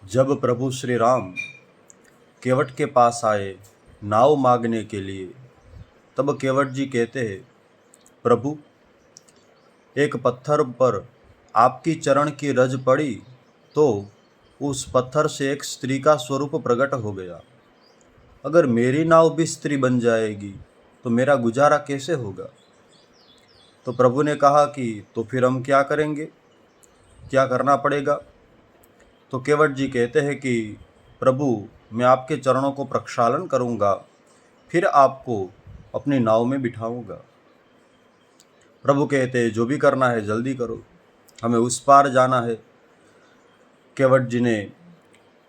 जब प्रभु श्री राम केवट के पास आए नाव मांगने के लिए, तब केवट जी कहते हैं, प्रभु, एक पत्थर पर आपकी चरण की रज पड़ी तो उस पत्थर से एक स्त्री का स्वरूप प्रकट हो गया। अगर मेरी नाव भी स्त्री बन जाएगी तो मेरा गुजारा कैसे होगा? तो प्रभु ने कहा कि तो फिर हम क्या करेंगे, क्या करना पड़ेगा? तो केवट जी कहते हैं कि प्रभु, मैं आपके चरणों को प्रक्षालन करूँगा, फिर आपको अपनी नाव में बिठाऊँगा। प्रभु कहते हैं, जो भी करना है जल्दी करो, हमें उस पार जाना है। केवट जी ने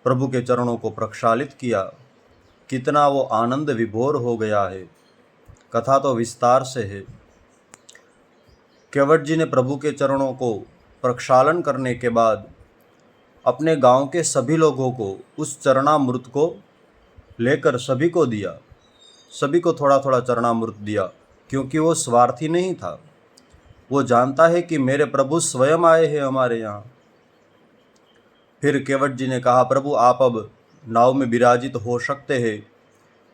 प्रभु के चरणों को प्रक्षालित किया। कितना वो आनंद विभोर हो गया है, कथा तो विस्तार से है। केवट जी ने प्रभु के चरणों को प्रक्षालन करने के बाद अपने गांव के सभी लोगों को उस चरणामृत को लेकर सभी को दिया। सभी को थोड़ा थोड़ा चरणामृत दिया, क्योंकि वो स्वार्थी नहीं था। वो जानता है कि मेरे प्रभु स्वयं आए हैं हमारे यहाँ। फिर केवट जी ने कहा, प्रभु आप अब नाव में विराजित हो सकते हैं।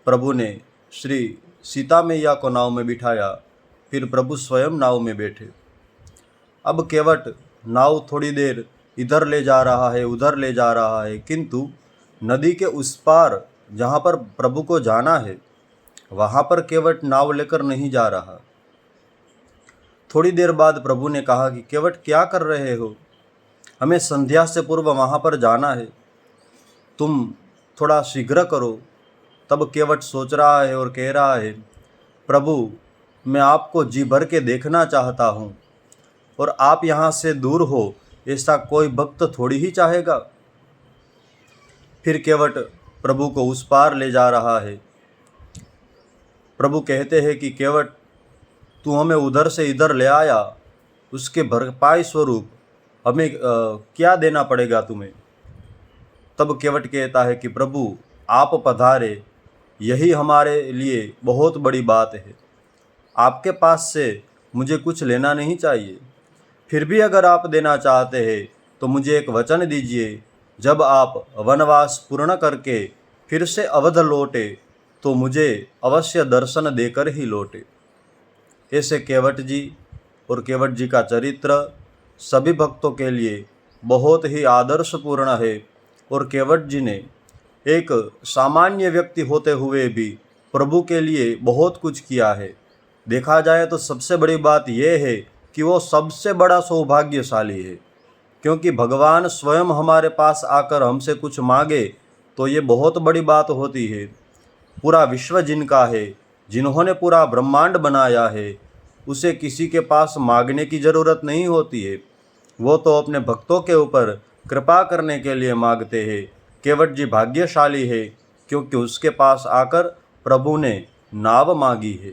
प्रभु ने श्री सीता मैया को नाव में बिठाया, फिर प्रभु स्वयं नाव में बैठे। अब केवट नाव थोड़ी देर इधर ले जा रहा है, उधर ले जा रहा है, किंतु नदी के उस पार जहाँ पर प्रभु को जाना है, वहाँ पर केवट नाव लेकर नहीं जा रहा। थोड़ी देर बाद प्रभु ने कहा कि केवट क्या कर रहे हो? हमें संध्या से पूर्व वहाँ पर जाना है, तुम थोड़ा शीघ्र करो। तब केवट सोच रहा है और कह रहा है, प्रभु, मैं आपको जी भर के देखना चाहता हूँ, और आप यहाँ से दूर हो ऐसा कोई भक्त थोड़ी ही चाहेगा। फिर केवट प्रभु को उस पार ले जा रहा है। प्रभु कहते हैं कि केवट, तू हमें उधर से इधर ले आया, उसके भरपाई स्वरूप हमें क्या देना पड़ेगा तुम्हें? तब केवट कहता है कि प्रभु, आप पधारे, यही हमारे लिए बहुत बड़ी बात है। आपके पास से मुझे कुछ लेना नहीं चाहिए, फिर भी अगर आप देना चाहते हैं तो मुझे एक वचन दीजिए, जब आप वनवास पूर्ण करके फिर से अवध लौटे तो मुझे अवश्य दर्शन देकर ही लौटे। ऐसे केवट जी और केवट जी का चरित्र सभी भक्तों के लिए बहुत ही आदर्शपूर्ण है। और केवट जी ने एक सामान्य व्यक्ति होते हुए भी प्रभु के लिए बहुत कुछ किया है। देखा जाए तो सबसे बड़ी बात यह है कि वो सबसे बड़ा सौभाग्यशाली है, क्योंकि भगवान स्वयं हमारे पास आकर हमसे कुछ मांगे तो ये बहुत बड़ी बात होती है। पूरा विश्व जिनका है, जिन्होंने पूरा ब्रह्मांड बनाया है, उसे किसी के पास मांगने की ज़रूरत नहीं होती है। वो तो अपने भक्तों के ऊपर कृपा करने के लिए मांगते हैं। केवट जी भाग्यशाली है, क्योंकि उसके पास आकर प्रभु ने नाव मांगी है।